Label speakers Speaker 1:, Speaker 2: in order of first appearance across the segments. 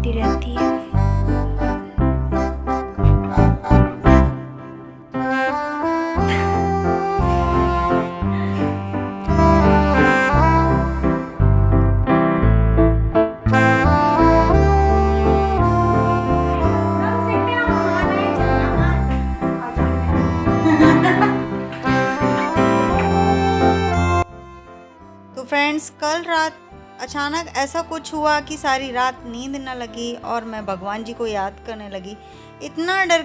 Speaker 1: होती रहती है।
Speaker 2: तो फ्रेंड्स, कल रात अचानक ऐसा कुछ हुआ कि सारी रात नींद न लगी और मैं भगवान जी को याद करने लगी। इतना डर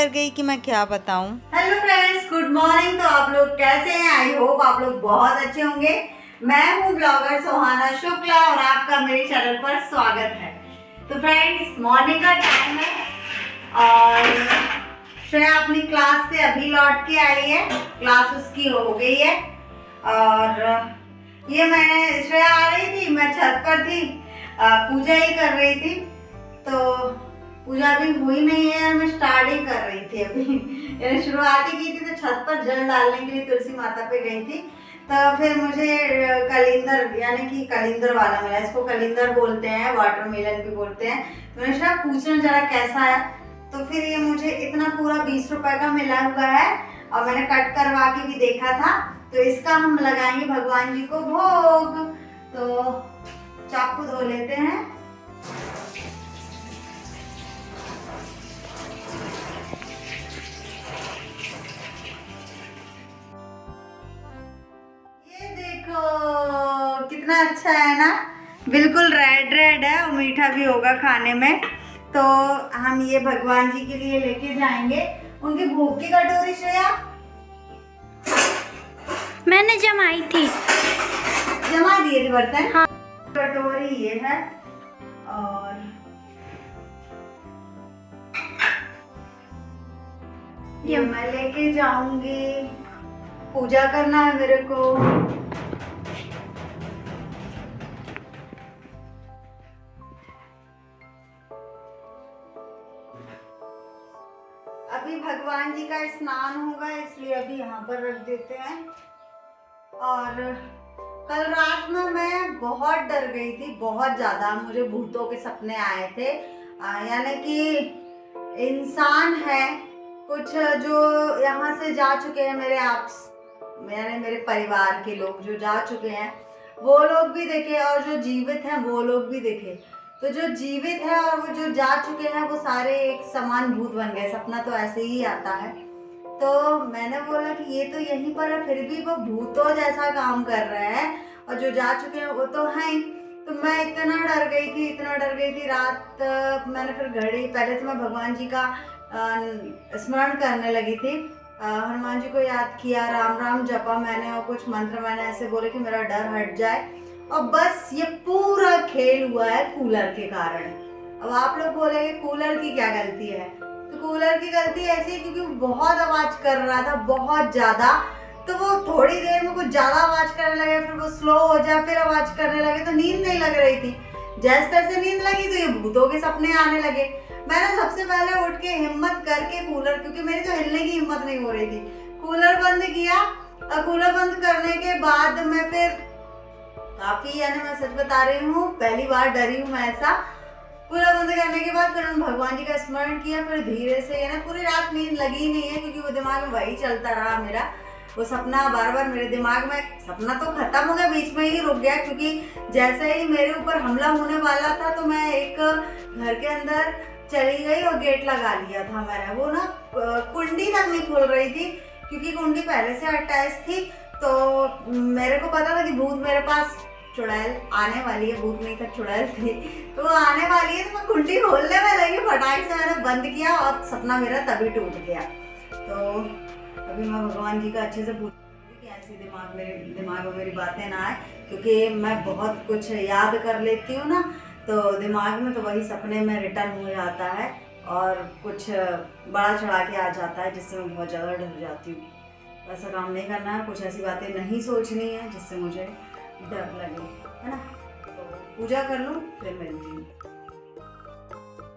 Speaker 2: गई कि मैं क्या बताऊं। Hello friends, good morning. तो आप लोग कैसे हैं? आई होप आप लोग बहुत अच्छे होंगे। मैं हूं ब्लॉगर सोहाना शुक्ला और आपका मेरे चैनल पर स्वागत है। तो फ्रेंड्स, मॉर्निंग का टाइम है और श्रेया अपनी क्लास से अभी लौट के आई है। क्लास उसकी हो गई है और ये मैंने श्रेया आ रही थी, मैं छत पर थी, पूजा ही कर रही थी। तो पूजा अभी हुई नहीं है, मैं स्टार्ट ही कर रही थी अभी शुरुआत ही की थी। तो छत पर जल डालने के लिए तुलसी माता पे गई थी। तो फिर मुझे कलिंदर यानी कि कलिंदर वाला मिला। इसको कलिंदर बोलते हैं, वाटरमेलन भी बोलते हैं। तो मैंने शायद पूछना जरा कैसा है। तो फिर ये मुझे इतना पूरा 20 रुपए का मिला हुआ है और मैंने कट करवा के भी देखा था। तो इसका हम लगाएंगे भगवान जी को भोग। तो चाकू धो लेते हैं। ये देखो कितना अच्छा है ना, बिल्कुल रेड रेड है और मीठा भी होगा खाने में। तो हम ये भगवान जी के लिए लेके जाएंगे। उनके भोग की कटोरी श्रेया
Speaker 1: मैंने जमाई थी।
Speaker 2: जमा दिए थे बर्तन?
Speaker 1: हाँ।
Speaker 2: कटोरी ये है और ये मैं लेके जाऊंगी। पूजा करना है मेरे को। अभी भगवान जी का स्नान होगा, इसलिए अभी यहाँ पर रख देते हैं। और कल रात में मैं बहुत डर गई थी, बहुत ज्यादा। मुझे भूतों के सपने आए थे। यानी कि इंसान है कुछ जो यहाँ से जा चुके हैं, मेरे परिवार के लोग जो जा चुके हैं वो लोग भी देखे और जो जीवित हैं वो लोग भी देखे। तो जो जीवित है और वो जो जा चुके हैं वो सारे एक समान भूत बन गए। सपना तो ऐसे ही आता है। तो मैंने बोला कि ये तो यहीं पर है, फिर भी वो भूतों जैसा काम कर रहे हैं और जो जा चुके हैं वो तो हैं। तो मैं इतना डर गई थी रात। मैंने फिर घड़ी, पहले तो मैं भगवान जी का स्मरण करने लगी थी, हनुमान जी को याद किया, राम राम जपा मैंने और कुछ मंत्र मैंने ऐसे बोले कि मेरा डर हट जाए। और बस ये पूरा खेल हुआ है कूलर के कारण। अब आप लोग बोलेंगे कूलर की क्या गलती है? तो कूलर की गलती ऐसी है क्योंकि वो बहुत आवाज कर रहा था, बहुत ज्यादा। तो वो थोड़ी देर में कुछ ज्यादा आवाज करने लगे, फिर वो स्लो हो जाए, फिर आवाज करने लगे। तो नींद नहीं लग रही थी। जैसे तैसे नींद लगी तो ये भूतों के सपने आने लगे। मैंने सबसे पहले उठ के हिम्मत करके कूलर, क्योंकि मेरी तो हिलने की हिम्मत नहीं हो रही थी, कूलर बंद किया। और कूलर बंद करने के बाद मैं फिर काफी, यानी मैं सच बता रही हूँ, पहली बार डरी हूँ मैं ऐसा। पूरा बंद करने के बाद फिर भगवान जी का स्मरण किया। फिर धीरे से, यानी पूरी रात नींद लगी नहीं है क्योंकि वो दिमाग में वही चलता रहा मेरा। वो सपना बार बार मेरे दिमाग में, सपना तो खत्म हो गया, बीच में ही रुक गया क्योंकि जैसे ही मेरे ऊपर हमला होने वाला था तो मैं एक घर के अंदर चली गई और गेट लगा लिया था मैंने। वो ना कुंडी तक नहीं खुल रही थी क्योंकि कुंडी पहले से अटैच थी। तो मेरे को पता था कि भूत मेरे पास, चुड़ैल आने वाली है, भूत नहीं था चुड़ैल थी, तो वो आने वाली है। तो मैं कुंडी खोलने में लगी, फटाक से मैंने बंद किया और सपना मेरा तभी टूट गया। तो अभी मैं भगवान जी का अच्छे से पूछूंगी कि ऐसे दिमाग में मेरी बातें ना आए, क्योंकि मैं बहुत कुछ याद कर लेती हूँ ना, तो दिमाग में तो वही सपने में रिटर्न हो जाता है और कुछ बड़ा चढ़ा के आ जाता है, जिससे मैं बहुत ज़्यादा डर जाती हूँ। ऐसा काम नहीं करना है, कुछ ऐसी बातें नहीं सोचनी है जिससे मुझे डर लगे, है ना। तो पूजा कर लूँ फिर मिलती हूँ।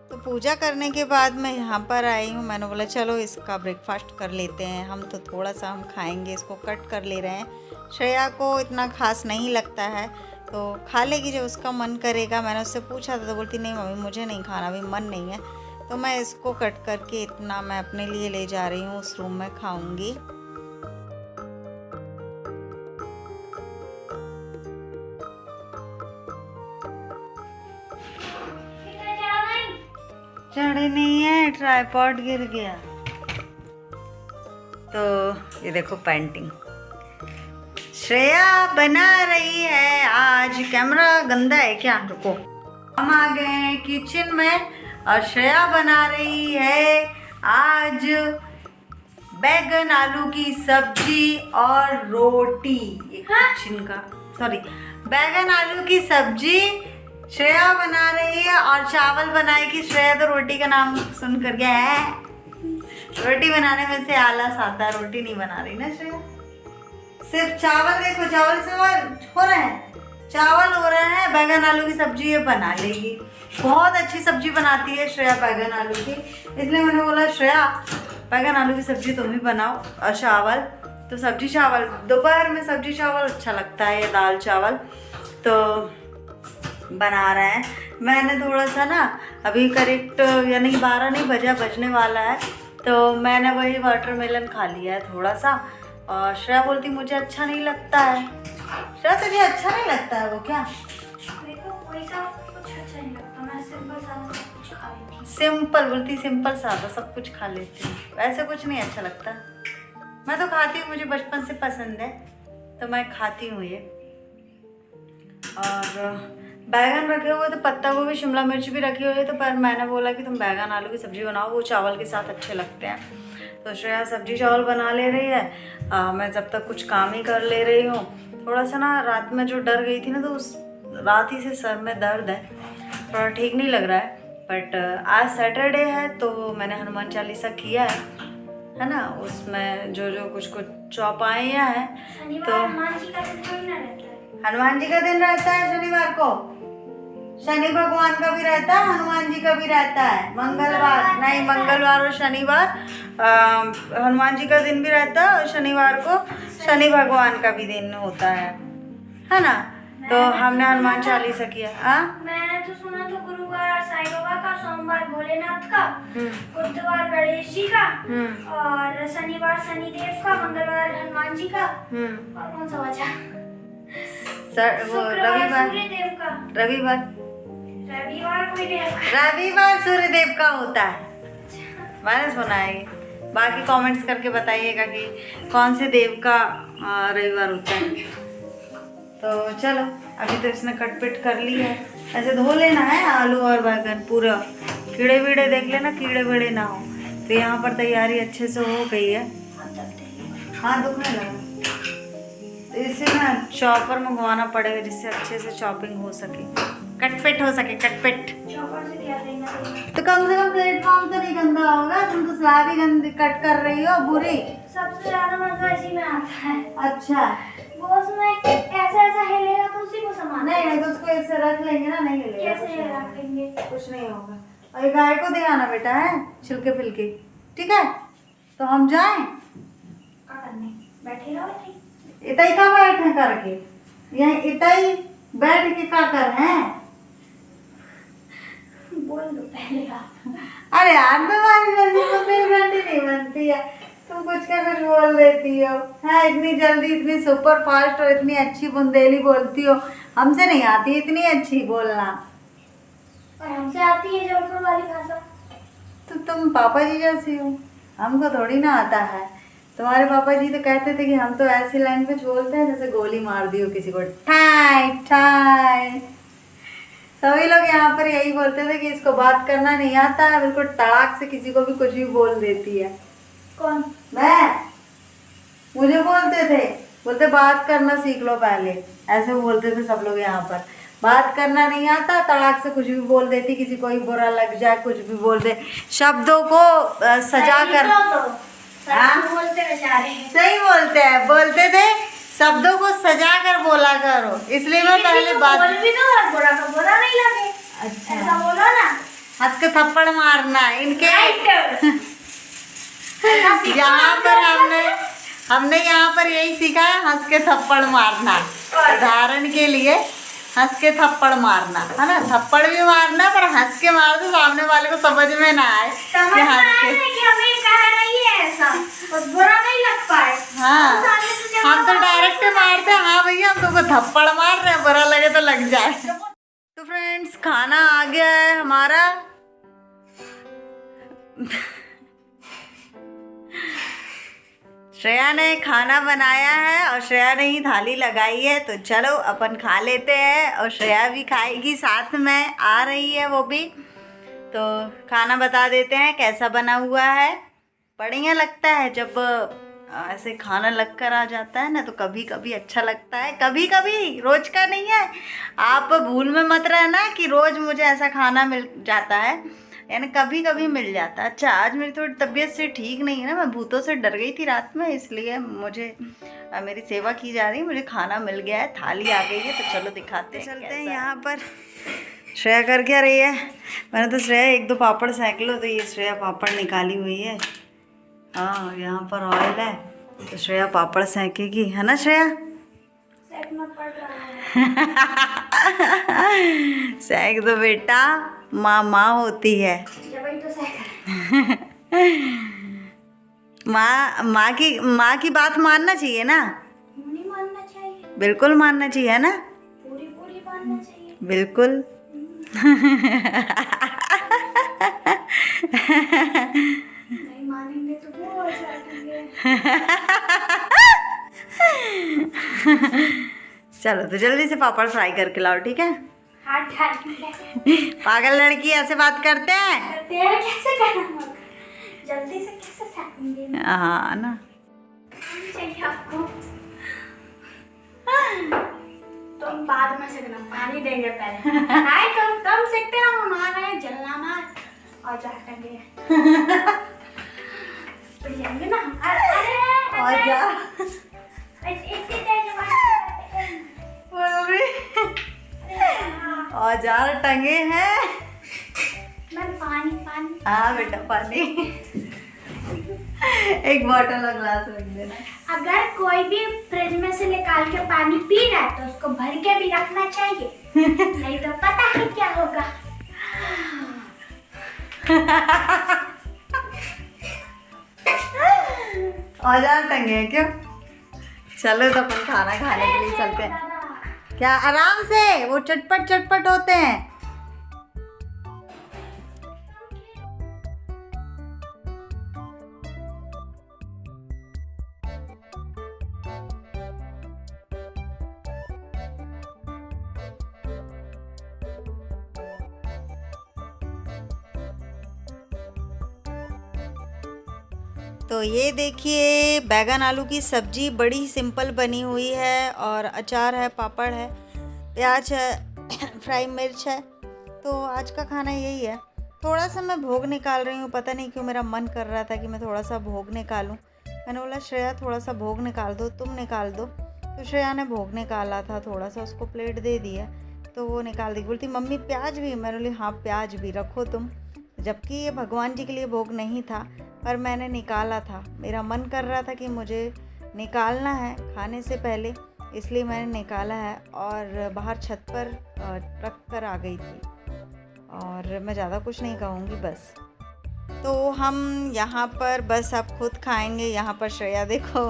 Speaker 2: तो पूजा करने के बाद मैं यहाँ पर आई हूँ। मैंने बोला चलो इसका ब्रेकफास्ट कर लेते हैं। हम तो थोड़ा सा हम खाएंगे, इसको कट कर ले रहे हैं। श्रेया को इतना खास नहीं लगता है तो खा लेगी जब उसका मन करेगा। मैंने उससे पूछा था तो बोलती नहीं मम्मी मुझे नहीं खाना, अभी मन नहीं है। तो मैं इसको कट करके इतना मैं अपने लिए ले जा रही हूँ, उस रूम में खाऊंगी। चढ़े नहीं है, ट्राइपॉड गिर गया। तो ये देखो पेंटिंग श्रेया बना रही है आज। कैमरा गंदा है क्या? रुको। हम आ गए हैं किचन में और श्रेया बना रही है आज बैगन आलू की सब्जी और रोटी। किचन का सॉरी, बैगन आलू की सब्जी श्रेया बना रही है और चावल बनाएगी श्रेया। तो रोटी का नाम सुन कर गया है, रोटी बनाने में से आलस आता है, रोटी नहीं बना रही ना श्रेया। सिर्फ चावल, देखो चावल से हो रहे हैं, चावल हो रहे हैं। बैगन आलू की सब्जी ये बना लेगी। बहुत अच्छी सब्जी बनाती है श्रेया बैगन आलू की, इसलिए मैंने बोला श्रेया बैगन आलू की सब्जी तुम ही बनाओ और चावल। तो सब्जी चावल दोपहर में सब्जी चावल अच्छा लगता है, या दाल चावल तो बना रहे हैं। मैंने थोड़ा सा ना अभी करेक्ट यानी 12 नहीं बजने वाला है, तो मैंने वही वाटरमेलन खा लिया है थोड़ा सा। और श्रेया बोलती मुझे अच्छा नहीं लगता है। श्रेया तुझे अच्छा नहीं लगता है वो क्या? सिंपल बोलती, सिंपल सादा सब कुछ खा लेती हूँ, वैसे कुछ नहीं अच्छा लगता। मैं तो खाती हूँ, मुझे बचपन से पसंद है तो मैं खाती हूँ ये। और बैगन रखे हुए तो पत्ता गोभी शिमला मिर्च भी रखी हुई है, तो पर मैंने बोला कि तुम बैगन आलू की सब्ज़ी बनाओ, वो चावल के साथ अच्छे लगते हैं। तो श्रेया सब्जी चावल बना ले रही है, मैं जब तक कुछ काम ही कर ले रही हूँ। थोड़ा सा ना रात में जो डर गई थी ना, तो उस रात ही से सर में दर्द है, थोड़ा ठीक नहीं लग रहा है। बट आज सैटरडे है तो मैंने हनुमान चालीसा किया है ना, उसमें जो जो कुछ कुछ चौपाइयाँ हैं। तो हनुमान जी का दिन रहता है शनिवार को, शनि भगवान का भी रहता है, हनुमान जी का भी रहता है। मंगलवार नहीं, मंगलवार और शनिवार हनुमान जी का दिन भी रहता है, और शनिवार को शनि भगवान का भी दिन होता है ना। तो हमने हनुमान चालीसा किया।
Speaker 1: मैंने तो सुना था गुरुवार साईं बाबा का, सोमवार भोलेनाथ का, बुधवार गणेश जी का, और शनिवार शनिदेव का, मंगलवार हनुमान जी का, और कौन सा बचा?
Speaker 2: रविवार सूर्यदेव का होता है, मैंने सुना है। बाकी कमेंट्स करके बताइएगा कि कौन से देव का रविवार होता है। तो चलो अभी तो इसने कटपिट कर ली है, ऐसे धो लेना है आलू और बैगन पूरा, कीड़े वीड़े देख लेना, कीड़े वीड़े ना हो। तो यहाँ पर तैयारी अच्छे से हो गई है। हाँ दुखने लगा, तो इसे ना चॉपर में घुमाना पड़ेगा जिससे अच्छे से चॉपिंग हो सके, कटपिट हो सके, कटपिट। तो कम से कम प्लेटफॉर्म तो नहीं गंदा होगा, तुम तो स्लैब ही गंदी कट कर रही हो बुरी।
Speaker 1: सबसे ज्यादा मजा इसी में आता है।
Speaker 2: अच्छा,
Speaker 1: वो उसमें ऐसा ऐसा हिलेगा तो उसी को संभालना।
Speaker 2: नहीं तो उसको ऐसे रख लेंगे ना, नहीं हिलेगा।
Speaker 1: कैसे रखेंगे?
Speaker 2: कुछ नहीं होगा। और ये गाय को दे आना बेटा है छिलके फिलके, ठीक है? तो हम जाएं?
Speaker 1: क्या करने? बैठे रहो।
Speaker 2: इतना का बैठे करके, यहाँ इतना बैठ के क्या कर हैं?
Speaker 1: बोल दो पहले आप।
Speaker 2: अरे यार तुम्हारी जल्दी तो मेरी घंटी नहीं बनती है, तुम कुछ का कुछ बोल देती हो है, इतनी जल्दी, इतनी सुपर फास्ट और इतनी अच्छी बुंदेली बोलती हो। हमसे नहीं आती इतनी अच्छी बोलना।
Speaker 1: और हमसे आती है जौनपुर वाली भाषा।
Speaker 2: तो तुम पापा जी जैसी हो, हमको थोड़ी ना आता है। तुम्हारे पापा जी तो कहते थे कि हम तो ऐसी लैंग्वेज बोलते हैं जैसे गोली मार दी हो किसी को, ठाई ठाई। सभी लोग यहाँ पर यही बोलते थे कि इसको बात करना नहीं आता है, बिल्कुल तड़ाक से किसी को भी कुछ भी बोल देती है।
Speaker 1: कौन?
Speaker 2: मैं, मुझे बोलते थे, बोलते बात करना सीख लो पहले, ऐसे बोलते थे सब लोग यहाँ पर। बात करना नहीं आता, तड़ाक से कुछ भी बोल देती, किसी को ही बुरा लग जाए कुछ भी बोल दे, शब्दों को सजा कर।
Speaker 1: बोलते बेचारे
Speaker 2: सही बोलते हैं, बोलते थे शब्दों को सजा कर बोला करो, इसलिए मैं पहले बात
Speaker 1: बोल भी दो और बुरा का बुरा नहीं लगे।
Speaker 2: अच्छा
Speaker 1: ऐसा बोलो ना,
Speaker 2: हंस के थप्पड़ मारना इनके। यहाँ पर हमने यहाँ पर यही सीखा है, हंस के थप्पड़ मारना। उदाहरण के लिए हंस के थप्पड़ मारना है ना, थप्पड़ भी मारना पर हंस के मार दो, सामने वाले को समझ में ना आए कि हंस के।
Speaker 1: कि हमें कह रही है ऐसा और बुरा नहीं लग पाए।
Speaker 2: हाँ हम तो डायरेक्ट मारते हैं, हाँ भैया हम तुमको थप्पड़ मार रहे हैं, बुरा लगे तो लग जाए। तो फ्रेंड्स खाना आ गया है हमारा। श्रेया ने खाना बनाया है और श्रेया ने ही थाली लगाई है, तो चलो अपन खा लेते हैं और श्रेया भी खाएगी, साथ में आ रही है वो भी। तो खाना बता देते हैं कैसा बना हुआ है। बढ़िया लगता है जब ऐसे खाना लग कर आ जाता है ना, तो कभी कभी अच्छा लगता है, कभी कभी, रोज का नहीं है। आप भूल में मत रहना कि रोज मुझे ऐसा खाना मिल जाता है, यानी कभी कभी मिल जाता है। अच्छा आज मेरी थोड़ी तबीयत से ठीक नहीं है ना, मैं भूतों से डर गई थी रात में, इसलिए मुझे मेरी सेवा की जा रही है, मुझे खाना मिल गया है, थाली आ गई है। तो चलो दिखाते हैं, चलते हैं। यहाँ पर श्रेया कर क्या रही है, मैंने तो श्रेया एक दो पापड़ सेंक लो, तो ये श्रेया पापड़ निकाली हुई है। हाँ यहाँ पर ऑयल है तो श्रेया पापड़ सेंकेगी, है ना श्रेया?
Speaker 1: सेंकना पड़ रहा है।
Speaker 2: सेंक दो बेटा, माँ माँ होती है।
Speaker 1: जब वही तो सेंक
Speaker 2: माँ की बात मानना चाहिए ना?
Speaker 1: नहीं मानना चाहिए,
Speaker 2: बिल्कुल मानना चाहिए, है ना?
Speaker 1: पूरी पूरी मानना चाहिए,
Speaker 2: बिल्कुल।
Speaker 1: नहीं मानेंगे तो वो हो जाएंगे।
Speaker 2: चलो तो जल्दी से पापड़ फ्राई करके लाओ, ठीक है?
Speaker 1: हाथ
Speaker 2: पागल लड़की ऐसे बात करते हैं?
Speaker 1: कैसे करना, जल्दी से कैसे सेकेंगे?
Speaker 2: हाँ ना,
Speaker 1: चाहिए आपको। तुम बाद में सेकना, पानी देंगे पहले। नहीं तुम सेकते ना, हम आ रहे हैं, जलना मत और जाटेंगे। तो जाएंगे ना हम। अरे
Speaker 2: और क्या
Speaker 1: इतनी देर में
Speaker 2: बोल रही? औजार टंगे हैं।
Speaker 1: मैं पानी
Speaker 2: हाँ बेटा पानी। एक बोतल और ग्लास रख देना।
Speaker 1: अगर कोई भी फ्रिज में से निकाल के पानी पी रहा है तो उसको भर के भी रखना चाहिए, नहीं तो पता है क्या होगा।
Speaker 2: औजार टंगे हैं क्यों? चलो तो अपन खाना खाने के लिए चलते हैं। क्या आराम से, वो चटपट चटपट होते हैं। तो ये देखिए बैगन आलू की सब्जी बड़ी सिंपल बनी हुई है, और अचार है, पापड़ है, प्याज है, फ्राई मिर्च है। तो आज का खाना यही है। थोड़ा सा मैं भोग निकाल रही हूँ, पता नहीं क्यों मेरा मन कर रहा था कि मैं थोड़ा सा भोग निकालूं। मैंने बोला श्रेया थोड़ा सा भोग निकाल दो, तुम निकाल दो। तो श्रेया ने भोग निकाला था, थोड़ा सा उसको प्लेट दे दिया, तो वो निकाल दी। बोलती मम्मी प्याज भी? मैंने बोली हाँ प्याज भी रखो तुम, जबकि ये भगवान जी के लिए भोग नहीं था, पर मैंने निकाला था। मेरा मन कर रहा था कि मुझे निकालना है खाने से पहले, इसलिए मैंने निकाला है और बाहर छत पर रख कर आ गई थी। और मैं ज़्यादा कुछ नहीं कहूँगी बस। तो हम यहाँ पर बस अब खुद खाएंगे। यहाँ पर श्रेया देखो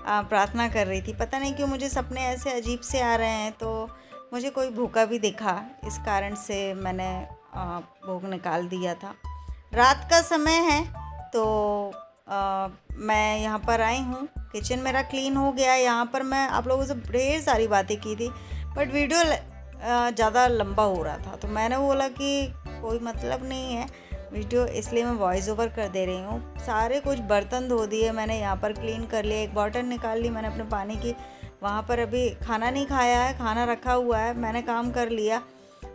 Speaker 2: प्रार्थना कर रही थी। पता नहीं क्यों मुझे सपने ऐसे अजीब से आ रहे हैं, तो मुझे कोई भूखा भी दिखा, इस कारण से मैंने भोग निकाल दिया था। रात का समय है तो मैं यहाँ पर आई हूँ। किचन मेरा क्लीन हो गया। यहाँ पर मैं आप लोगों से ढेर सारी बातें की थी, बट वीडियो ज़्यादा लंबा हो रहा था, तो मैंने बोला कि कोई मतलब नहीं है वीडियो, इसलिए मैं वॉइस ओवर कर दे रही हूँ। सारे कुछ बर्तन धो दिए मैंने, यहाँ पर क्लीन कर लिया, एक बॉटल निकाल ली मैंने अपने पानी की। वहाँ पर अभी खाना नहीं खाया है, खाना रखा हुआ है, मैंने काम कर लिया।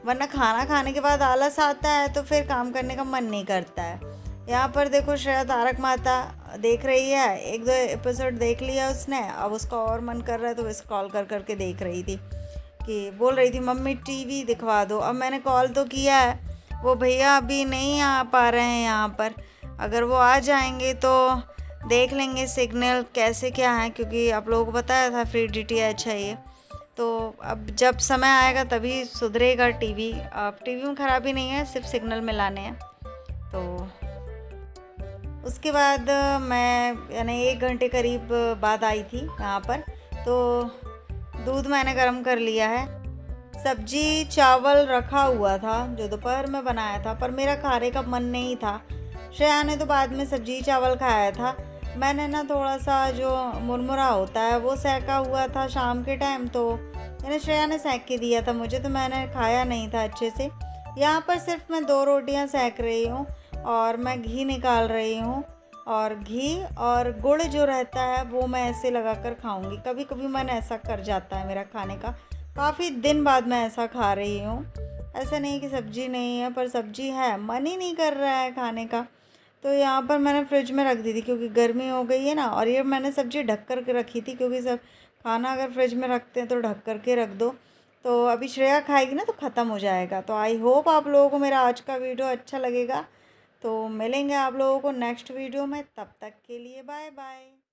Speaker 2: वरना खाना खाने के बाद आलस आता है तो फिर काम करने का मन नहीं करता है। यहाँ पर देखो श्रेया तारक मेहता देख रही है, एक दो एपिसोड देख लिया उसने, अब उसका और मन कर रहा है तो वो स्क्रॉल कर करके देख रही थी, कि बोल रही थी मम्मी टीवी दिखवा दो। अब मैंने कॉल तो किया है, वो भैया अभी नहीं आ पा रहे हैं यहाँ पर, अगर वो आ जाएंगे तो देख लेंगे सिग्नल कैसे क्या है, क्योंकि आप लोगों को बताया था फ्री DTH है ये, तो अब जब समय आएगा तभी सुधरेगा टीवी। अब टीवी में ख़राबी नहीं है, सिर्फ सिग्नल मिलाने हैं। तो उसके बाद मैं यानी 1 घंटे करीब बाद आई थी यहाँ पर। तो दूध मैंने गर्म कर लिया है, सब्जी चावल रखा हुआ था जो दोपहर में बनाया था, पर मेरा खाने का मन नहीं था। श्रेया ने तो बाद में सब्जी चावल खाया था। मैंने ना थोड़ा सा जो मुरमुरा होता है वो सेका हुआ था शाम के टाइम, तो यानी श्रेया ने सेक के दिया था मुझे, तो मैंने खाया नहीं था अच्छे से। यहाँ पर सिर्फ मैं 2 रोटियाँ सेक रही हूँ और मैं घी निकाल रही हूँ, और घी और गुड़ जो रहता है वो मैं ऐसे लगा कर खाऊँगी। कभी कभी मन ऐसा कर जाता है मेरा खाने का, काफ़ी दिन बाद मैं ऐसा खा रही हूँ। ऐसा नहीं कि सब्ज़ी नहीं है, पर सब्ज़ी है, मन ही नहीं कर रहा है खाने का। तो यहाँ पर मैंने फ्रिज में रख दी थी क्योंकि गर्मी हो गई है ना, और ये मैंने सब्ज़ी ढक कर के रखी थी क्योंकि सब खाना अगर फ्रिज में रखते हैं तो ढक कर के रख दो, तो अभी श्रेया खाएगी ना तो ख़त्म हो जाएगा। तो आई होप आप लोगों को मेरा आज का वीडियो अच्छा लगेगा। तो मिलेंगे आप लोगों को नेक्स्ट वीडियो में, तब तक के लिए बाय बाय।